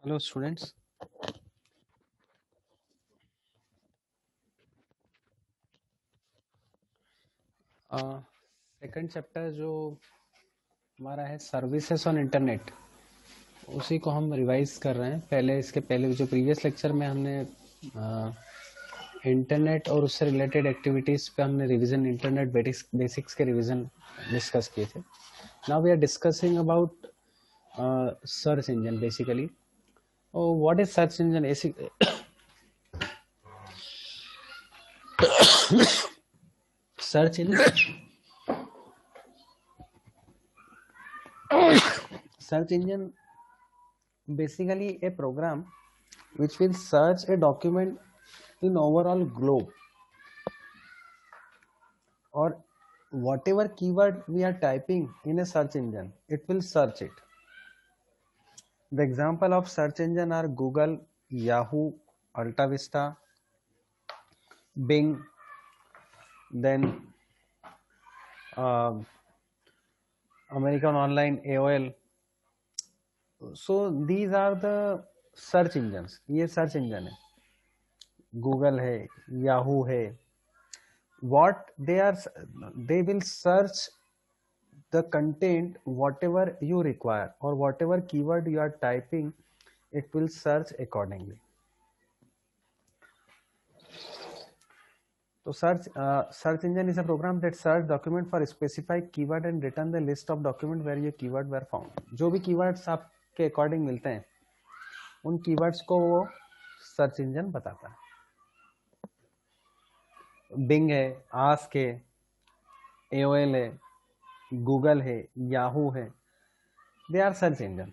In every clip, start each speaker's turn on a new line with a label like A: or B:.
A: Hello students. Second chapter जो हमारा है सर्विसेज ऑन इंटरनेट, उसी को हम रिवाइज कर रहे हैं। इसके पहले जो प्रीवियस लेक्चर में हमने इंटरनेट और उससे रिलेटेड एक्टिविटीज़ पे हमने रिवीजन, इंटरनेट बेसिक्स के रिवीजन डिस्कस किए थे। Now we are discussing about search engine basically. What is search engine? Search engine basically a program which will search a document in overall globe, or whatever keyword we are typing in a search engine, it will search it. The example of search engine are Google, Yahoo, Alta Vista, Bing, then American Online, AOL. So these are the search engines. ये search engine है, Google है, Yahoo है. What they will search the content whatever you require, or whatever keyword you are typing, it will search accordingly. So search engine is a program that search document for specified keyword and return the list of document where ये keyword were found. जो भी keywords आपके according मिलते हैं, उन keywords को वो search engine बताता है. Bing है, Ask है, AOL है, Google है, Yahoo है, they are search engine.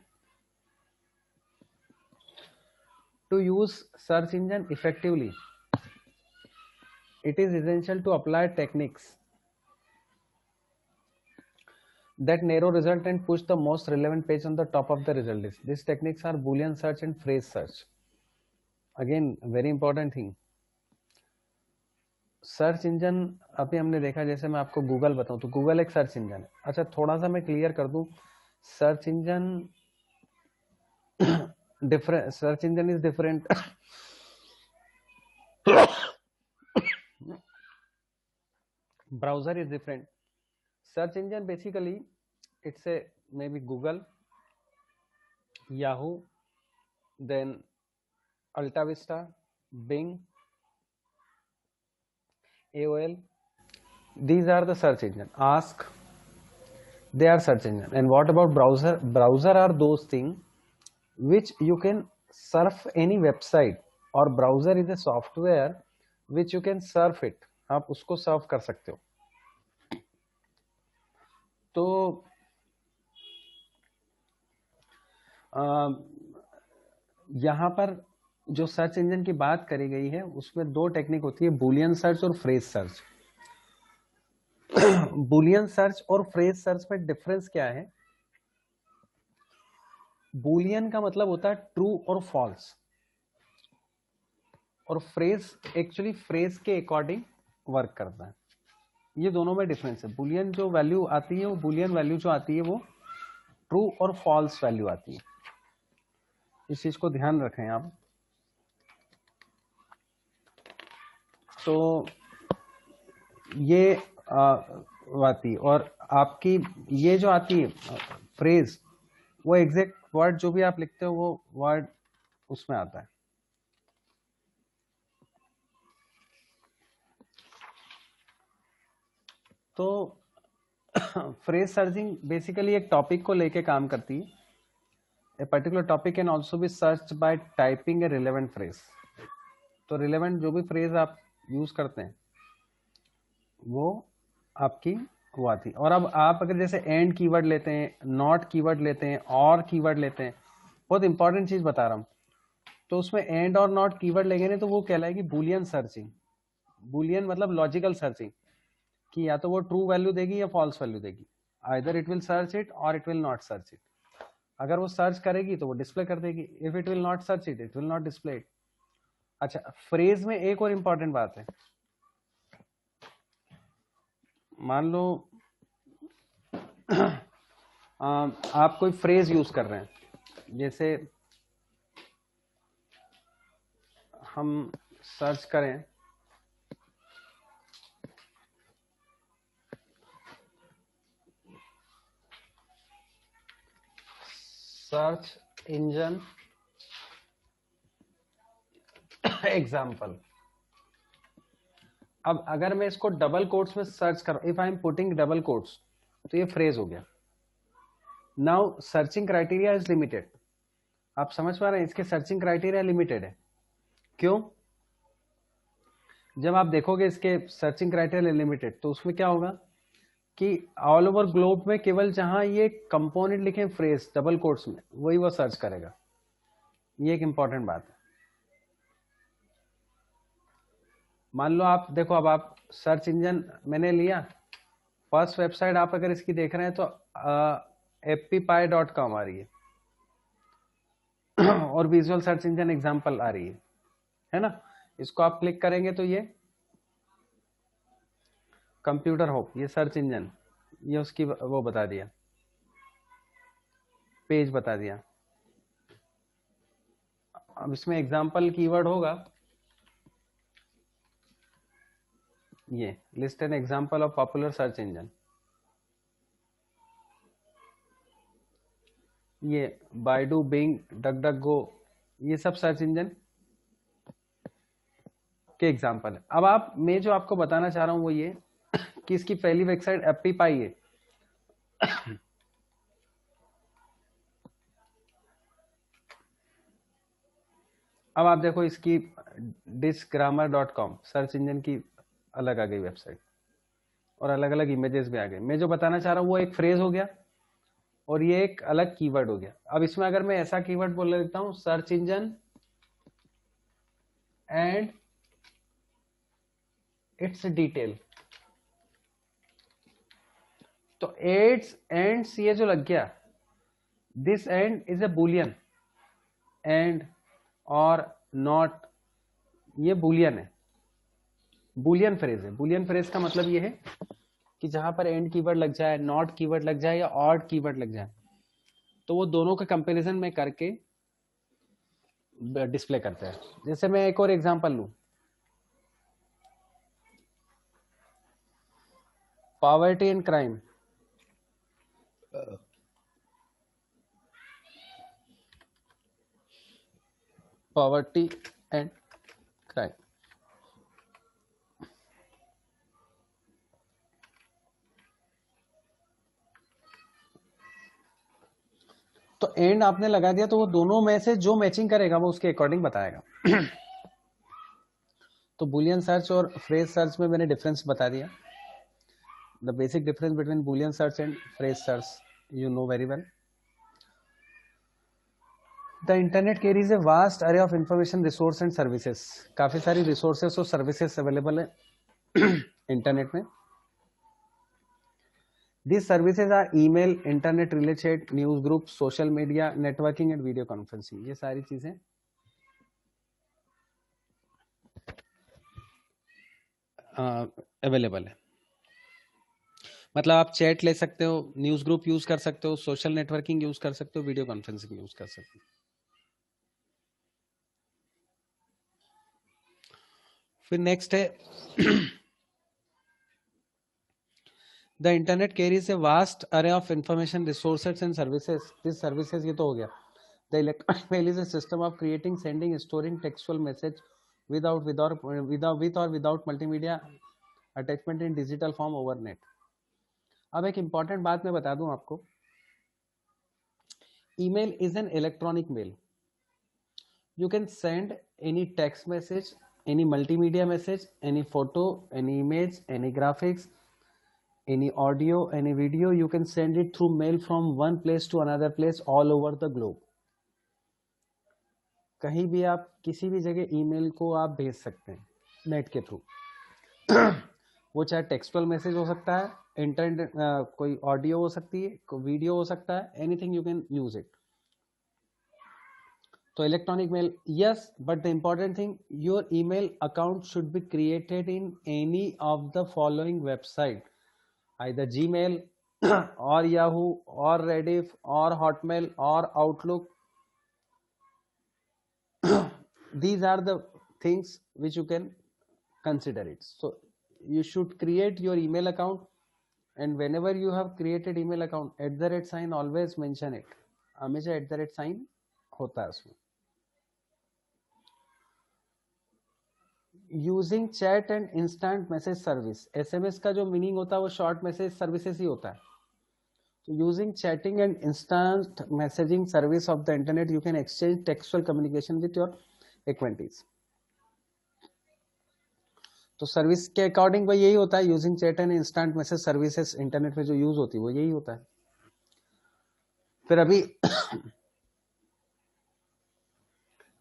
A: To use search engine effectively, it is essential to apply techniques that narrow result and push the most relevant page on the top of the result list. These techniques are Boolean search and phrase search. Again, very important thing. Search engine अभी हमने देखा, जैसे मैं आपको Google बताऊं तो Google एक search engine है. अच्छा, थोड़ा सा मैं क्लियर कर दूं, search engine different, search engine is different. Browser is different. Search engine basically it's a maybe Google, Yahoo, then Alta Vista, Bing, AOL. These are the search engine. Ask, they are search engine. And what about browser? Browser are those things which you can surf any website, or browser is a software which you can surf it. आप उसको Surf कर सकते हो. तो यहाँ पर जो search engine की बात करी गई है उसमें दो टेक्निक होती है, बूलियन सर्च और फ्रेज सर्च. बूलियन सर्च और फ्रेज सर्च में डिफरेंस क्या है? बूलियन का मतलब होता है ट्रू और फॉल्स, और फ्रेज एक्चुअली फ्रेज के अकॉर्डिंग वर्क करता है. ये दोनों में डिफरेंस है. बूलियन जो वैल्यू आती है, वो बूलियन वैल्यू जो आती है वो ट्रू और फॉल्स वैल्यू आती है. इस चीज को ध्यान रखें आप. तो ये आती, और आपकी ये जो आती है फ्रेज, वो एग्जैक्ट वर्ड जो भी आप लिखते हो वो वर्ड उसमें आता है. तो फ्रेज सर्चिंग बेसिकली एक टॉपिक को लेके काम करती है. A particular topic can also be search by typing A relevant phrase. तो रिलेवेंट जो भी फ्रेज आप यूज करते हैं वो आपकी वो आती है. और अब आप अगर जैसे एंड कीवर्ड लेते हैं, नॉट कीवर्ड लेते हैं, और कीवर्ड लेते हैं, बहुत इंपॉर्टेंट चीज बता रहा हूं, तो उसमें एंड और नॉट कीवर्ड लेंगे नहीं तो वो कहलाएगी बूलियन सर्चिंग. बूलियन मतलब लॉजिकल सर्चिंग, कि या तो वो ट्रू वैल्यू देगी या फॉल्स वैल्यू देगी. Either it will search it और it will not search it. अगर वो सर्च करेगी तो वो डिस्प्ले कर देगी. If it will not search it, it will not display it. अच्छा, फ्रेज में एक और इंपॉर्टेंट बात है. मान लो आप कोई फ्रेज यूज कर रहे हैं, जैसे हम सर्च करें सर्च इंजन एग्जाम्पल। अब अगर मैं इसको डबल कोट्स में सर्च कर, if I am putting double quotes, तो ये फ्रेज हो गया। Now searching criteria is limited. आप समझ पा रहे हैं, इसके सर्चिंग क्राइटेरिया लिमिटेड है। क्यों? जब आप देखोगे इसके सर्चिंग क्राइटेरिया लिमिटेड, तो उसमें क्या होगा कि ऑल ओवर ग्लोब में केवल जहां ये कंपोनेंट लिखे फ्रेज डबल कोट्स में, वही वो सर्च करेगा। ये एक इंपॉर्टेंट बात है। मान लो आप देखो, अब आप सर्च इंजन मैंने लिया, फर्स्ट वेबसाइट आप अगर इसकी देख रहे हैं तो appy.com आ रही है और विजुअल सर्च इंजन एग्जांपल आ रही है ना। इसको आप क्लिक करेंगे तो ये कंप्यूटर होप, ये सर्च इंजन, ये उसकी वो बता दिया, पेज बता दिया। अब इसमें एग्जांपल कीवर्ड होगा ये list an example of popular search engine. ये बाइडू, बिंग, डकडकगो, ये सब सर्च इंजन के एग्जांपल है। अब आप, मैं जो आपको बताना चाह रहा हूं वो ये कि इसकी पहली वेबसाइट एप्पीपाई है। अब आप देखो इसकी disgrammar.com सर्च इंजन की अलग आ गई वेबसाइट और अलग अलग इमेजेस भी आ गए। मैं जो बताना चाह रहा हूं वो एक फ्रेज हो गया और ये एक अलग कीवर्ड हो गया। अब इसमें अगर मैं ऐसा कीवर्ड बोल देता हूं search engine and it's detail, तो एड्स एंड्स ये जो लग गया, this and is a Boolean, and or not, ये बुलियन है, बुलियन फ्रेज है। बुलियन फ्रेज का मतलब ये है कि जहां पर एंड कीवर्ड लग जाए, नॉट कीवर्ड लग जाए या ऑड कीवर्ड लग जाए, तो वो दोनों का कंपैरिजन में करके डिस्प्ले करते हैं। जैसे मैं एक और एग्जांपल लूं, poverty and crime, poverty and crime, तो एंड आपने लगा दिया तो वो दोनों में से जो मैचिंग करेगा वो उसके अकॉर्डिंग बताएगा। तो बुलियन सर्च और फ्रेज सर्च में मैंने डिफरेंस बता दिया। The basic difference between Boolean search and phrase search you know very well. The internet carries a vast array of information, resource and services. काफी सारी रिसोर्सेस और सर्विसेज अवेलेबल है internet में। These services are email, internet related, news groups, social media, networking and video conferencing। ये सारी चीजें available है। मतलब आप चैट ले सकते हो, न्यूज ग्रुप यूज कर सकते हो, सोशल नेटवर्किंग यूज कर सकते हो, वीडियो कॉन्फ्रेंसिंग यूज कर सकते हो। फिर नेक्स्ट है the internet carries a vast array of information, resources and services. This services ये तो हो गया। The electronic mail is a system of creating, sending, storing textual message without multimedia attachment in digital form over net. अब एक important बात मैं बता दूं आपको, email is an electronic mail. You can send any text message, any multimedia message, any photo, any image, any graphics, any audio, any video. You can send it through mail from one place to another place all over the globe. कहीं भी आप किसी भी जगह email को आप भेज सकते हैं नेट के थ्रू। वो चाहे टेक्सुअल मैसेज हो सकता है, इंटरनेट कोई ऑडियो हो सकती है, कोई वीडियो हो सकता है, anything you can use it. तो electronic mail, yes, but the important thing, your email account should be created in any of the following website, either Gmail, or Yahoo or Rediff or Hotmail or Outlook. These are the things which you can consider it. So you should create your email account, and whenever you have created email account, @ always mention it. हमेशा @ होता है उसमें. Using chat and instant message service. SMS का जो meaning होता है वो short message services ही होता है. तो using chatting and instant messaging service of the internet you can exchange textual communication with your acquaintances. तो सर्विस के अकॉर्डिंग भाई यही होता है. Using chat and instant message services internet में जो यूज होती है वो यही होता है. फिर अभी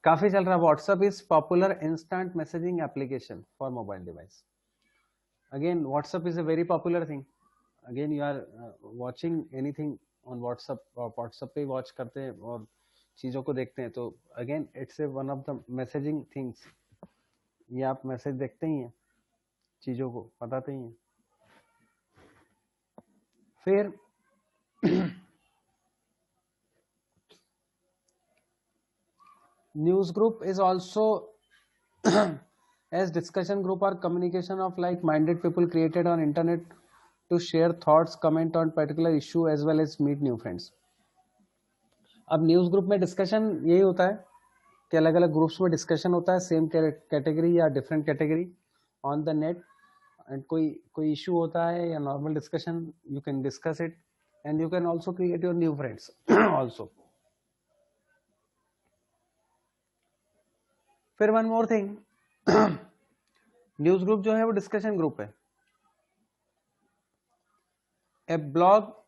A: काफी चल रहा. WhatsApp is popular instant messaging application for mobile device. Again WhatsApp is a very popular thing. Again you are watching anything on WhatsApp, WhatsApp पे वॉच करते हैं और चीजों को देखते हैं. तो again it's a one of the messaging things. ये आप मैसेज देखते ही हैं, चीजों को बताते ही हैं. फिर news group is also as discussion group or communication of like-minded people created on internet to share thoughts, comment on particular issue as well as meet new friends. अब न्यूज ग्रुप में discussion यही होता है कि अलग अलग groups में discussion होता है, सेम कैटेगरी या different category on the net. And कोई इशू होता है या normal discussion, you can discuss it and you can also create your new friends also. फिर one more thing, news group जो है वो डिस्कशन ग्रुप है. A blog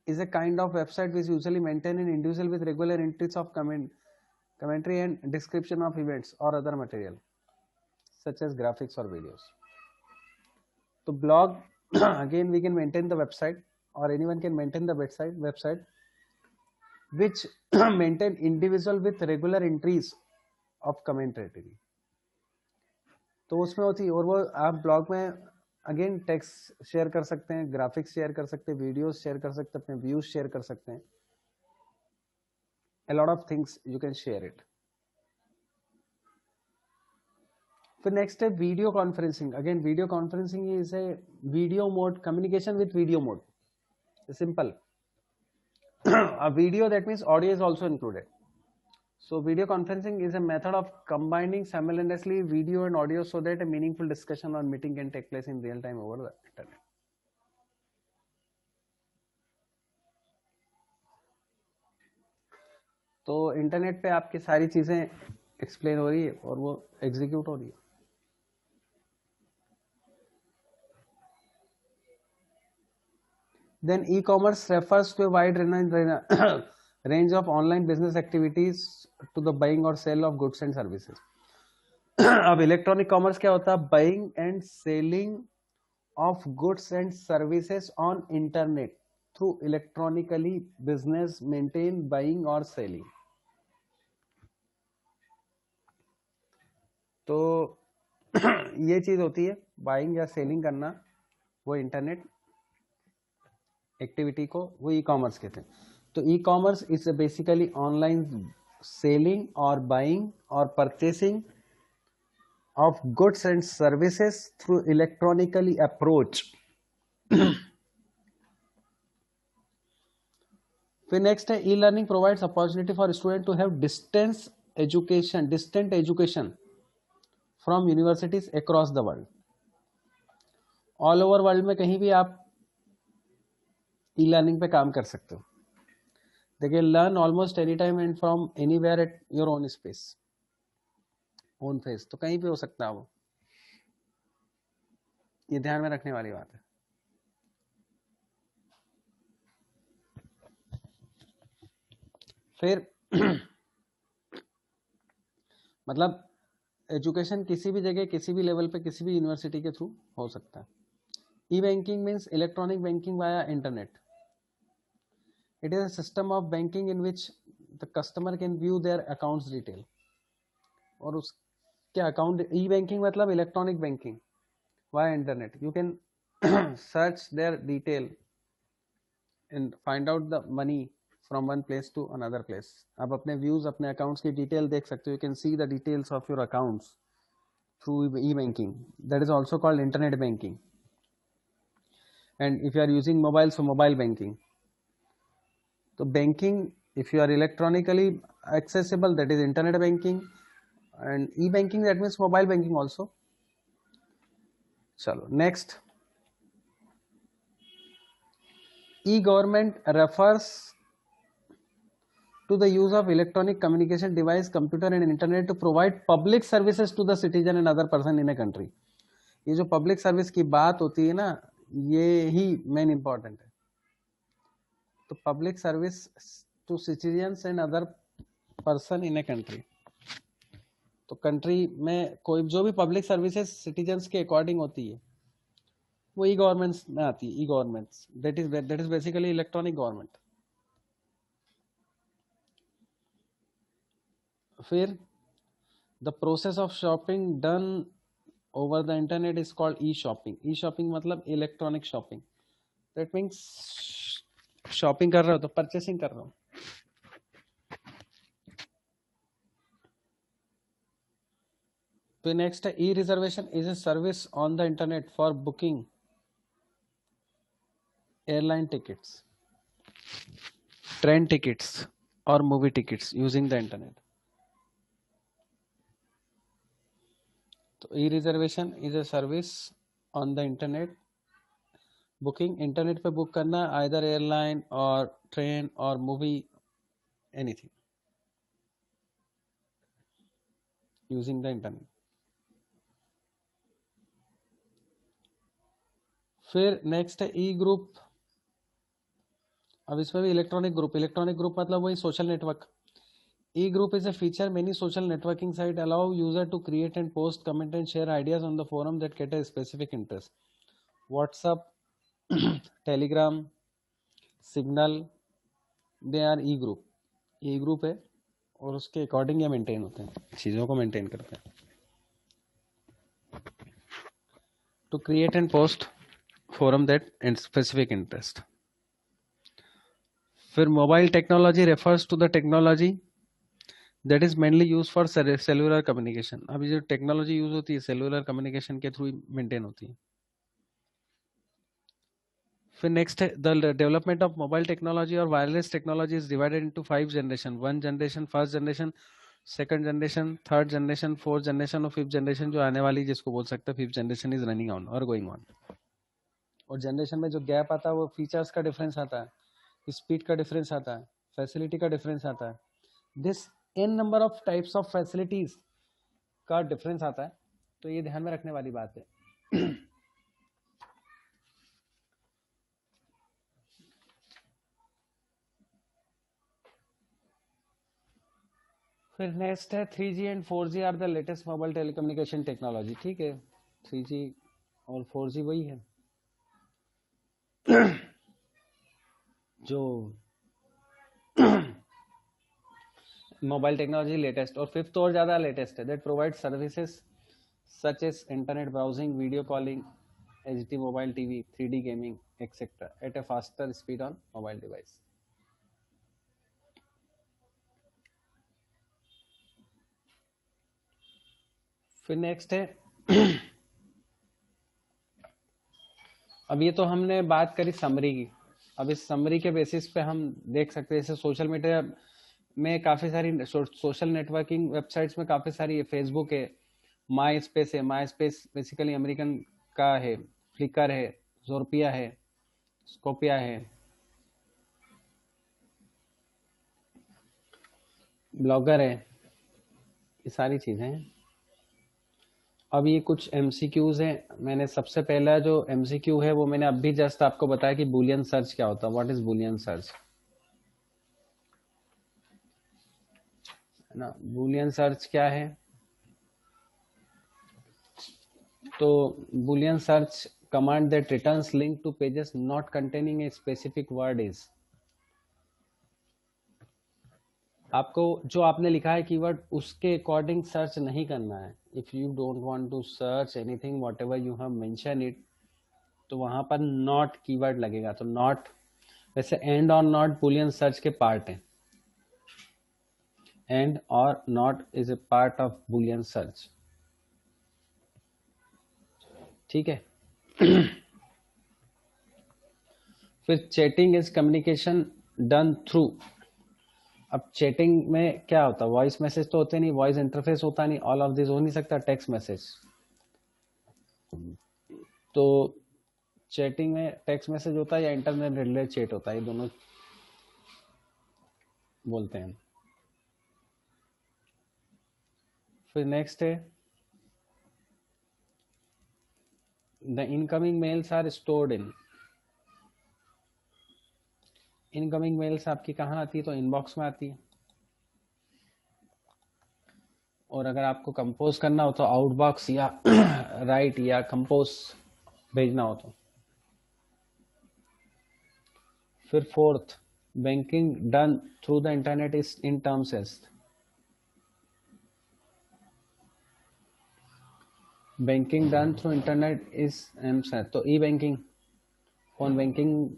A: is a kind of website which usually maintain an individual with regular entries of commentary and description of events or other material such as graphics or videos. So blog again we can maintain the website or anyone can maintain the website which maintain individual with regular entries of commentary. तो उसमें होती है. और वो आप blog में again text share कर सकते हैं, ग्राफिक्स शेयर कर सकते हैं, वीडियोस शेयर कर सकते हैं, अपने व्यूज शेयर कर सकते हैं. a lot of things you can share it. फिर नेक्स्ट है video conferencing. Again video conferencing is a video mode communication with video mode. Simple. a video that means audio is also included. So video conferencing is a method of combining simultaneously video and audio so that a meaningful discussion or meeting can take place in real time over the internet. तो internet पे आपकी सारी चीजें explain हो रही है और वो एग्जीक्यूट हो रही है. Then e-commerce refers to a wide range of online business activities to the buying or sale of goods and services. अब इलेक्ट्रॉनिक कॉमर्स क्या होता है? Buying and selling of goods and services on internet through electronically business maintain buying और selling. तो ये चीज होती है बाइंग या सेलिंग करना, वो इंटरनेट एक्टिविटी को वो ई कॉमर्स कहते हैं. तो e commerce is basically online selling और बाइंग और purchasing of goods and services through electronically approach. फिर नेक्स्ट है e-learning provides opportunity for student to have distant education from universities across the world. All over world में कहीं भी आप e-learning पे काम कर सकते हो. देखिए, learn almost any time and from anywhere at your own space. On face, तो कहीं पे हो सकता है वो. ये ध्यान में रखने वाली बात है. फिर मतलब एजुकेशन किसी भी जगह किसी भी लेवल पे किसी भी यूनिवर्सिटी के थ्रू हो सकता है. E banking means electronic banking via internet. It is a system of banking in which the customer can view their accounts detail. और उस क्या अकाउंट, ई बैंकिंग मतलब electronic banking via internet. You can search their detail and find out the money from one place to another place. आप अपने views, अपने accounts की detail देख सकते हो. You can see the details of your accounts through e-banking. That is also called internet banking. And if you are using mobile, so mobile banking. So banking, if you are electronically accessible, that is internet banking. And e-banking, that means mobile banking also. Chalo, next. E-government refers to the use of electronic communication device, computer and internet to provide public services to the citizen and other person in a country. ये जो public service की बात होती है ना, ये ही main important है. तो public service to citizens and other person in a country. तो country में कोई जो भी public services citizens के according होती है, वो e-governments में आती है. E-governments, that is basically electronic government. फिर the process of shopping done over the internet is called e-shopping. E-shopping मतलब electronic shopping. That means shopping कर रहे हो तो purchasing कर रहे हो. तो next है e-reservation is a service on the internet for booking airline tickets, train tickets or movie tickets using the internet. तो e-reservation is a service on the internet, booking internet पे book करना, either airline or train or movie, anything using the internet. फिर next है ई group. अब इसमें भी electronic group मतलब वही social network. E group is a feature many social networking site allow user to create and post, comment and share ideas on the forum that cater a specific interest. WhatsApp, Telegram, Signal, they are e group. E group है और उसके according ये maintain होते हैं, चीज़ों को maintain करते हैं. To create and post forum that in specific interest. फिर mobile technology refers to the technology that is mainly used for cellular communication. अभी जो टेक्नोलॉजी यूज होती है सेलुलर कम्युनिकेशन के थ्रू मेंटेन होती है. फिर नेक्स्ट है the development of mobile technology और wireless technology is divided into 5 generation. 1 generation, first generation, second generation, third generation, fourth generation और फिफ्थ जनरेशन जो आने वाली जिसको बोल सकते हैं fifth generation is running on और गोइंग ऑन. और जनरेशन में जो गैप आता है वो फीचर्स का डिफरेंस आता है, स्पीड का डिफरेंस आता है, फैसिलिटी का डिफरेंस आता है. This in number of types of facilities का डिफरेंस आता है. तो ये ध्यान में रखने वाली बात है. फिर नेक्स्ट है 3G and 4G are the latest mobile telecommunication technology. ठीक है, 3G और 4G वही है जो मोबाइल टेक्नोलॉजी लेटेस्ट. और फिफ्थ और ज़्यादा लेटेस्ट है, that provide services such as internet browsing, video calling, HD mobile TV, 3D gaming etcetera at a faster speed on mobile device. फिर नेक्स्ट है अब ये तो हमने बात करी समरी की. अब इस समरी के बेसिस पे हम देख सकते हैं जैसे सोशल मीडिया में काफ़ी सारी सोशल नेटवर्किंग वेबसाइट्स में काफ़ी सारी है. फेसबुक है, माई स्पेस है. माई स्पेस बेसिकली अमेरिकन का है. फ्लिकर है, जोरपिया है, स्कोपिया है, ब्लॉगर है, ये सारी चीज़ें हैं. अब ये कुछ MCQs हैं. मैंने सबसे पहला जो MCQ है वो मैंने अभी जस्ट आपको बताया कि बूलियन सर्च क्या होता है. व्हाट इज बूलियन सर्च, है ना. बूलियन सर्च क्या है, तो Boolean search command that returns link two pages not containing a specific word is. आपको जो आपने लिखा है कीवर्ड उसके अकॉर्डिंग सर्च नहीं करना है. If you don't want to search anything whatever you have mention it, तो वहां पर नॉट कीवर्ड लगेगा. तो नॉट वैसे and or not Boolean search के पार्ट हैं, and or not is a part of Boolean search, ठीक है। फिर chatting is communication done through, अब चैटिंग में क्या होता है, वॉइस मैसेज तो होते नहीं, वॉइस इंटरफेस होता नहीं, ऑल ऑफ दिस हो नहीं सकता, टेक्स्ट मैसेज। तो चैटिंग में टेक्स्ट मैसेज होता है या इंटरनेट रिलेटेड चैट होता है, ये दोनों बोलते हैं। फिर नेक्स्ट है the incoming mails are stored in, incoming mails आपकी कहाँ आती है, तो इनबॉक्स में आती है। और अगर आपको कंपोज करना हो तो आउटबॉक्स या राइट या कंपोज भेजना हो तो। फिर fourth, banking done through the internet is in terms as, banking done through internet is aims है, तो ई बैंकिंग, फोन बैंकिंग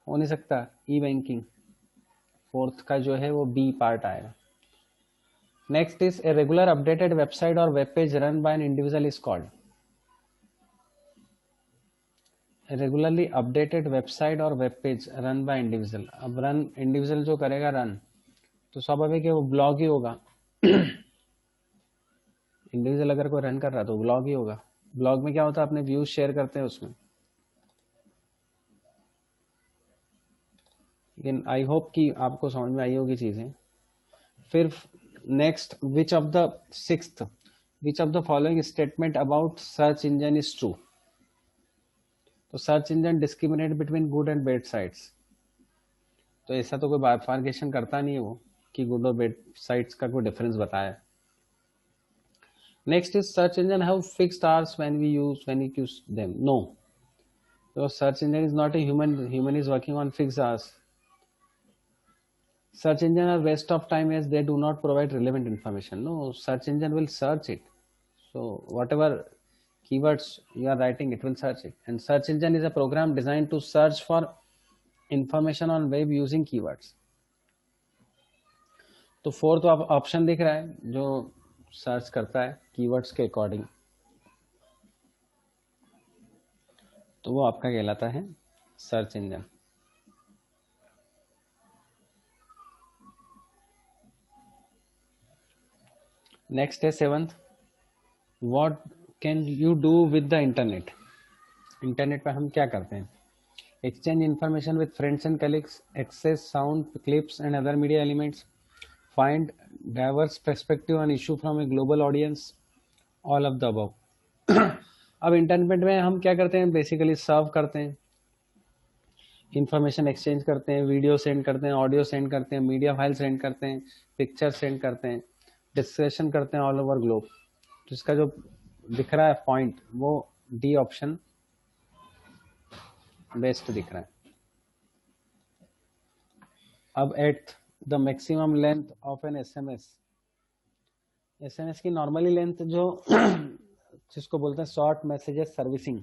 A: हो नहीं सकता, ई बैंकिंग फोर्थ का जो है वो बी पार्ट आएगा। Next is a regular updated website और web page run by an individual is called, regularly updated website और web page run by individual. अब रन इंडिविजुअल जो करेगा रन, तो स्वाभाविक है वो ब्लॉग ही होगा। इंडिविजुअल अगर कोई रन कर रहा तो ब्लॉग ही होगा। ब्लॉग में क्या होता है, अपने व्यूज शेयर करते हैं उसमें। लेकिन आई होप कि आपको समझ में आई होगी चीजें। फिर next, which of the sixth, which of the following statement about search engine is true, तो search engine discriminate between good and bad sites, तो ऐसा तो कोई बाइफार्केशन करता नहीं है वो कि गुड और बैड साइट्स का कोई डिफरेंस बताया। Next is search engine have fixed hours when we use them, no, तो search engine is not a human, human is working on fixed hours. Search engine are waste of time as they do not provide relevant information. No, search engine will search it. So whatever keywords you are writing, it will search it. And search engine is a program designed to search for information on web using keywords. तो fourth option दिख रहा है जो search करता है keywords के according, तो वो आपका कहलाता है सर्च इंजन। नेक्स्ट है seventh, what can you do with the internet, internet पे हम क्या करते हैं, exchange information with friends and colleagues, access sound clips and other media elements, find diverse perspective on issue from a global audience, all of the above। अब internet में हम क्या करते हैं, बेसिकली सर्व करते हैं, इंफॉर्मेशन एक्सचेंज करते हैं, वीडियो सेंड करते हैं, ऑडियो सेंड करते हैं, मीडिया फाइल सेंड करते हैं, पिक्चर सेंड करते हैं, डिस्कशन करते हैं ऑल ओवर ग्लोब। तो इसका जो दिख रहा है पॉइंट, वो डी ऑप्शन बेस्ट दिख रहा है। अब at the maximum length of an SMS, SMS की नॉर्मली लेंथ जो जिसको बोलते हैं शॉर्ट मैसेजेस सर्विसिंग,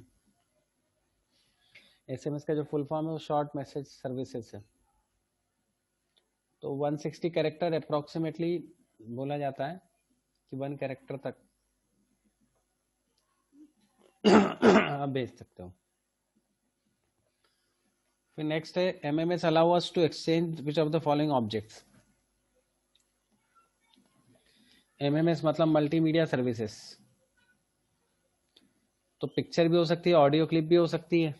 A: एसएमएस का जो फुल फॉर्म है वो शॉर्ट मैसेज सर्विसेज है। तो 160 कैरेक्टर अप्रोक्सीमेटली बोला जाता है कि 1 कैरेक्टर तक आप भेज सकते हो। फिर नेक्स्ट है MMS allow us to exchange which of the following objects, MMS मतलब मल्टीमीडिया सर्विसेज, तो पिक्चर भी हो सकती है, ऑडियो क्लिप भी हो सकती है,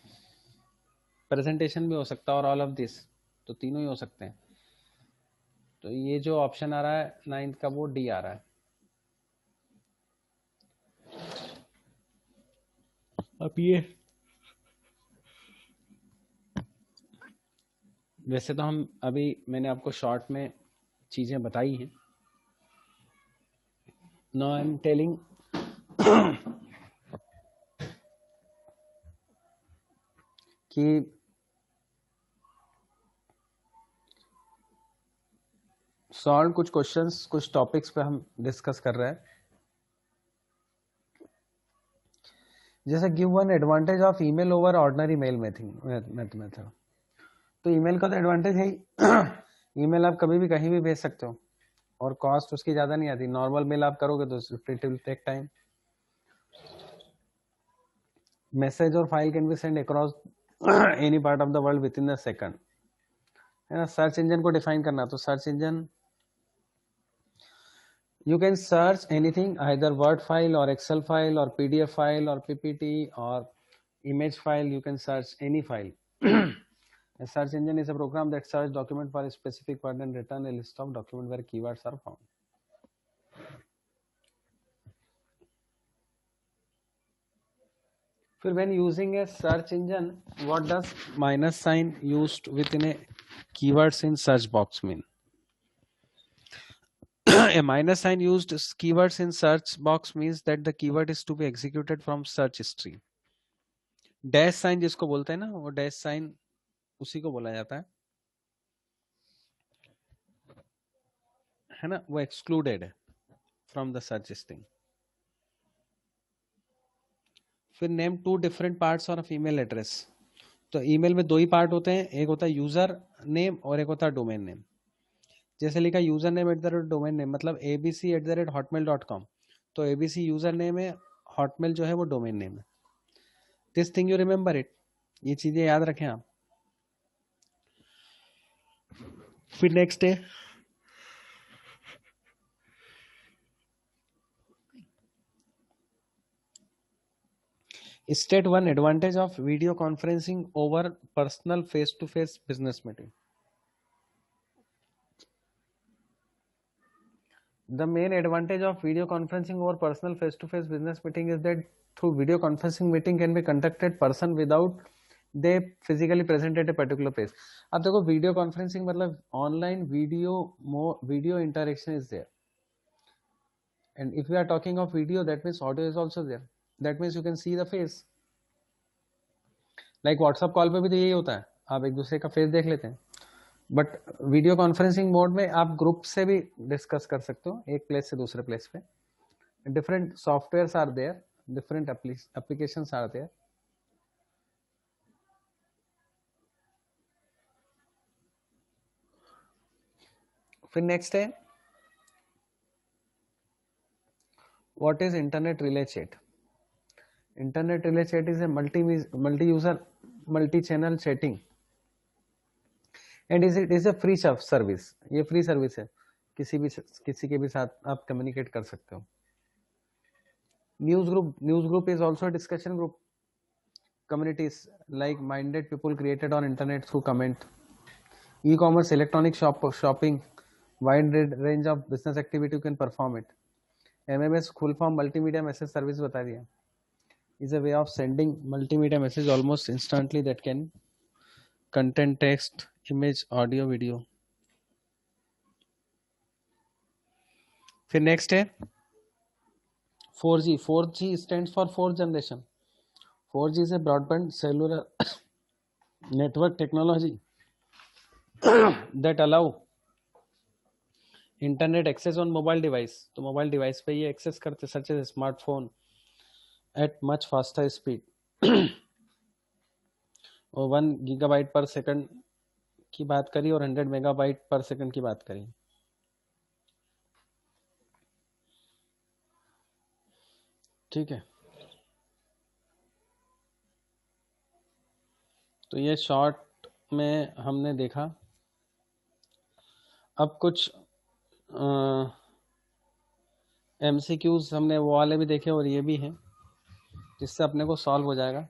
A: प्रेजेंटेशन भी हो सकता है और ऑल ऑफ दिस, तो तीनों ही हो सकते हैं। तो ये जो ऑप्शन आ रहा है 9th का वो डी आ रहा है। अब ये वैसे तो हम अभी मैंने आपको शॉर्ट में चीजें बताई हैं, नाउ आई एम टेलिंग कि सॉल्व कुछ क्वेश्चंस, कुछ टॉपिक्स पे हम डिस्कस कर रहे हैं। जैसे give one advantage of email over ordinary mail method, तो ईमेल का तो एडवांटेज है ही ईमेल आप कभी भी कहीं भी भेज सकते हो और कॉस्ट उसकी ज्यादा नहीं आती। नॉर्मल मेल आप करोगे तो it will take time. Message और file can be send across any part of the world within the second, है ना। सर्च इंजन को डिफाइन करना, तो search engine you can search anything, either word file or excel file or pdf file or ppt or image file. You can search any file. A search engine is a program that search document for a specific word and return a list of document where keywords are found. फिर when using a search engine, what does minus sign used within a keywords in search box mean? A minus sign used keywords in search box means that the keyword is to be executed from search history. Dash sign जिसको बोलते हैं ना, वो dash sign उसी को बोला जाता है ना, वो एक्सक्लूडेड है फ्रॉम द सर्च हिस्ट्री। फिर name two different parts of email address. तो ईमेल में दो ही पार्ट होते हैं, एक होता है यूजर नेम और एक होता है डोमेन नेम। जैसे लिखा यूजर नेम @डोमेन नेम, मतलब abc@hotmail.com, तो abc यूजर नेम है, हॉटमेल जो है वो डोमेन नेम है। This thing you remember it, ये चीजें याद रखें आप। फिर नेक्स्ट है state one advantage of video conferencing over personal face to face business meeting. The main advantage of video conferencing over personal face-to-face business meeting is that through video conferencing meeting can be conducted person without they physically present at a particular place. अब देखो video conferencing मतलब online video interaction is there, and if we are talking of video that means audio is also there, that means you can see the face. Like WhatsApp call पे भी तो यही होता है, आप एक दूसरे का फेस देख लेते हैं, बट वीडियो कॉन्फ्रेंसिंग मोड में आप ग्रुप से भी डिस्कस कर सकते हो, एक प्लेस से दूसरे प्लेस पे। Different software are there, different applications are there. फिर नेक्स्ट है what is internet relay chat. Internet relay chat is a multi user multi channel chatting and it is a free service. ये free service है, किसी के भी साथ आप communicate कर सकते हो। News group is also discussion group communities like minded people created on internet through comment. E-commerce, electronic shopping, wide range of business activity you can perform it. MMS full form multimedia message service बता दिया, is a way of sending multimedia message almost instantly that can contain text, image, audio, video. फिर next है 4G. 4G stands for fourth generation. 4G is a broadband cellular network technology that allow internet access on mobile device. तो mobile device पे ये access करते such as smartphone at much faster speed. और 1 gigabyte पर second की बात करी और 100 मेगाबाइट पर सेकंड की बात करी। ठीक है, तो ये शॉर्ट में हमने देखा। अब कुछ MCQs हमने वो वाले भी देखे और ये भी हैं, जिससे अपने को सॉल्व हो जाएगा।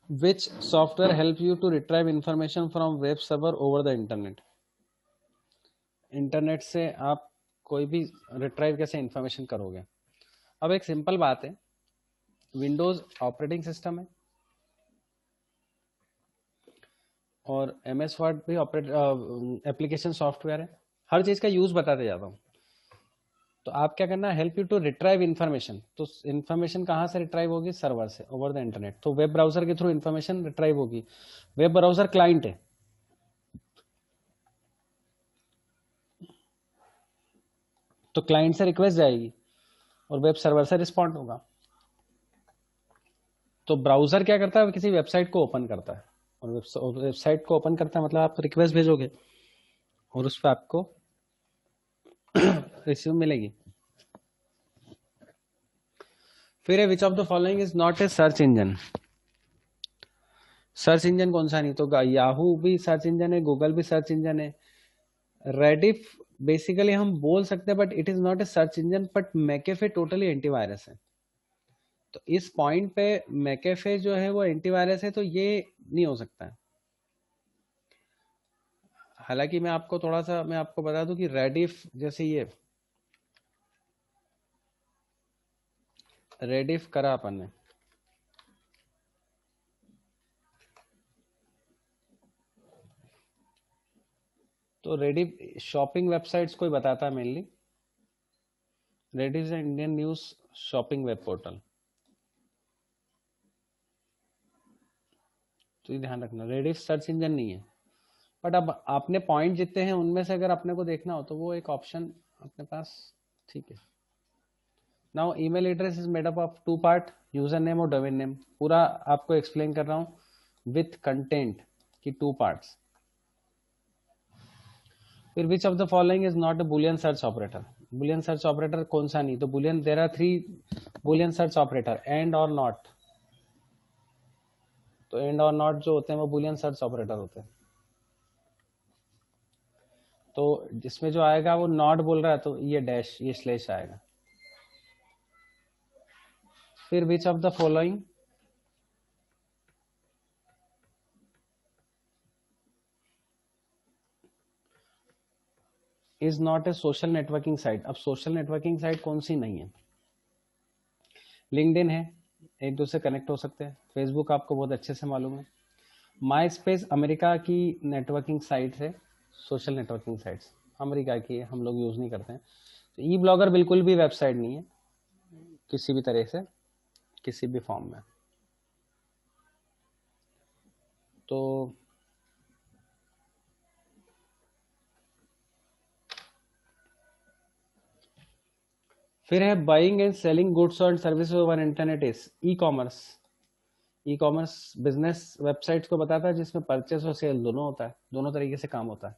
A: Which software help you to retrieve information from web server over the internet? Internet से आप कोई भी रिट्राइव कैसे इंफॉर्मेशन करोगे? अब एक सिंपल बात है, विंडोज ऑपरेटिंग सिस्टम है और MS वर्ड भी एप्लीकेशन सॉफ्टवेयर है। हर चीज का यूज बताते जाता हूँ। तो आप क्या करना है, help you to retrieve information. तो इन्फॉर्मेशन कहाँ से रिट्राइव होगी? सर्वर से, ओवर द इंटरनेट। तो वेब ब्राउजर के थ्रू इन्फॉर्मेशन रिट्राइव होगी। वेब ब्राउजर क्लाइंट है, तो क्लाइंट से रिक्वेस्ट जाएगी और वेब सर्वर से रिस्पॉन्ड होगा। तो ब्राउजर क्या करता है, किसी वेबसाइट को ओपन करता है, और वेबसाइट को ओपन करता है मतलब आप रिक्वेस्ट भेजोगे और उस पर आपको रिसीव मिलेगी। फिर है विच of the following is not A search engine. Search engine कौन सा नहीं, तो याहू भी सर्च इंजन है, गूगल भी सर्च इंजन है। रेडिफ बेसिकली हम बोल सकते हैं but it is not A search engine, but McAfee totally antivirus है। तो इस पॉइंट पे मैकेफे जो है वो एंटीवायरस है, तो ये नहीं हो सकता है। हालांकि मैं आपको बता दूं कि रेडिफ जैसे ये रेडिफ करा अपन ने, तो रेडिफ शॉपिंग वेबसाइट्स को ही बताता है mainly. Rediff is Indian news shopping web portal, तो ये ध्यान रखना, रेडिफ सर्च इंजन नहीं है। बट अब आपने पॉइंट जितने हैं उनमें से अगर अपने को देखना हो तो वो एक ऑप्शन अपने पास, ठीक है। Now email address is made up of two part, user name और डोमेन नेम। पूरा आपको एक्सप्लेन कर रहा हूँ विथ कंटेंट की टू पार्ट्स। फिर which of the following is not a boolean search operator. Boolean search operator कौन सा नहीं, तो boolean there are 3 boolean search operator, and or not. तो एंड और नॉट जो होते हैं वो बुलियन सर्च ऑपरेटर होते हैं। तो जिसमें जो आएगा वो नॉट बोल रहा है तो ये डैश, ये स्लैश आएगा। फिर which of the following is not A social networking site. अब सोशल नेटवर्किंग साइट कौन सी नहीं है, लिंक्डइन है, एक दूसरे कनेक्ट हो सकते हैं। फेसबुक आपको बहुत अच्छे से मालूम है। माई स्पेस अमेरिका की नेटवर्किंग साइट है, सोशल नेटवर्किंग साइट्स अमेरिका की है, हम लोग यूज नहीं करते हैं। तो ई ब्लॉगर बिल्कुल भी वेबसाइट नहीं है किसी भी तरह से, किसी भी फॉर्म में। तो फिर है buying and selling goods and services over internet is e commerce. E commerce business websites को बताता है जिसमें परचेस और सेल दोनों होता है, दोनों तरीके से काम होता है।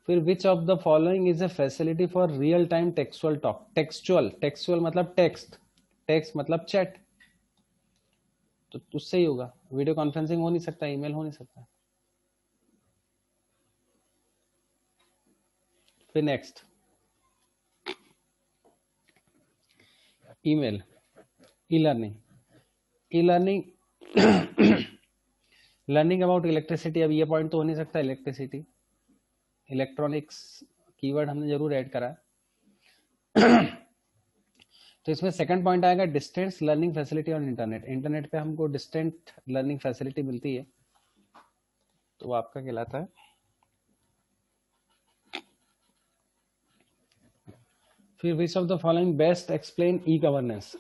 A: फिर which of the following is a facility for real time textual talk. Textual मतलब टेक्स्ट, टेक्स्ट मतलब चैट, तो उससे ही होगा। वीडियो कॉन्फ्रेंसिंग हो नहीं सकता, ईमेल हो नहीं सकता। फिर next email, e learning. E learning learning about electricity, अब ये पॉइंट तो हो नहीं सकता, इलेक्ट्रिसिटी इलेक्ट्रॉनिक्स कीवर्ड हमने जरूर ऐड करा है। तो इसमें सेकंड पॉइंट आएगा distance learning facility on internet. Internet पे हमको डिस्टेंट लर्निंग फैसिलिटी मिलती है, तो वो आपका कहलाता है। फिर which of the following best explain e governance.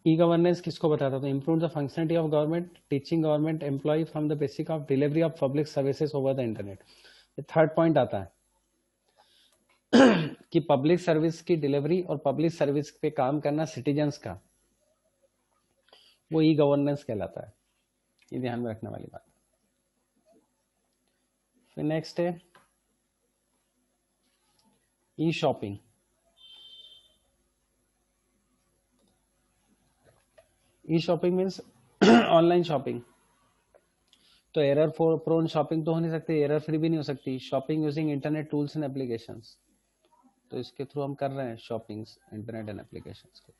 A: E governance किसको बताता है, तो improve the functionality of government, teaching government employ from the basic of delivery of public services over the internet. Third point आता है कि public service की delivery और public service पे काम करना सिटीजन्स का, वो ई गवर्नेंस कहलाता है। ये ध्यान में रखने वाली बात। फिर नेक्स्ट है ई शॉपिंग। ई शॉपिंग मीन्स ऑनलाइन शॉपिंग। तो एरर प्रोन शॉपिंग तो हो नहीं सकती, एरर फ्री भी नहीं हो सकती। Shopping using internet tools and applications, तो इसके थ्रू हम कर रहे हैं शॉपिंग इंटरनेट एंड एप्लीकेशंस को।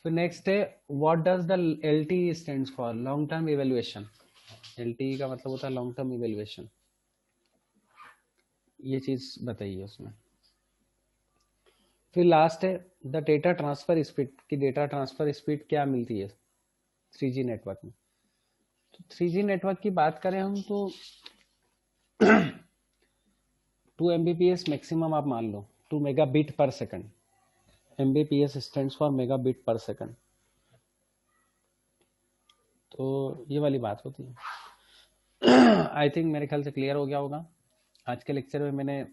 A: फिर नेक्स्ट है what does the LTE stands for, long term evaluation. LTE का मतलब होता है लॉन्ग टर्म इवैल्यूएशन, ये चीज बताइए उसमें। फिर लास्ट है द डेटा ट्रांसफर स्पीड, की डेटा ट्रांसफर स्पीड क्या मिलती है 3G नेटवर्क में। तो 3G नेटवर्क की बात करें हम तो 2 Mbps मैक्सिमम आप मान लो, 2 मेगाबिट पर second. Mbps stands for megabit पर सेकंड, तो ये वाली बात होती है। आई थिंक मेरे ख्याल से क्लियर हो गया होगा। आज के लेक्चर में मैंने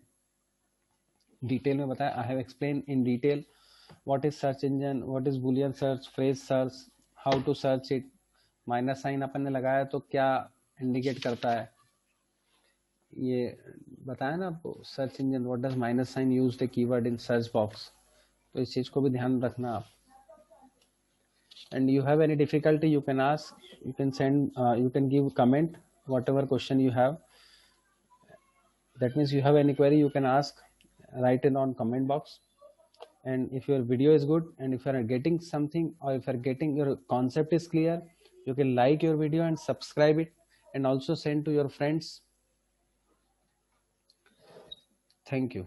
A: डिटेल में बताया, I have explain in detail what is search engine, what is Boolean search, phrase search, how to search it, minus sign अपन ने लगाया तो क्या इंडिकेट करता है, ये बताया ना आपको। Search engine, what does minus sign use the keyword in search box, तो इस चीज को भी ध्यान रखना आप। And you have any difficulty you can ask, you can send, you can give comment whatever question you have. That means you have any query, you can ask, write it on comment box. And if your video is good and if you are getting something, or if you are getting your concept is clear, you can like your video and subscribe it, and also send to your friends. Thank you.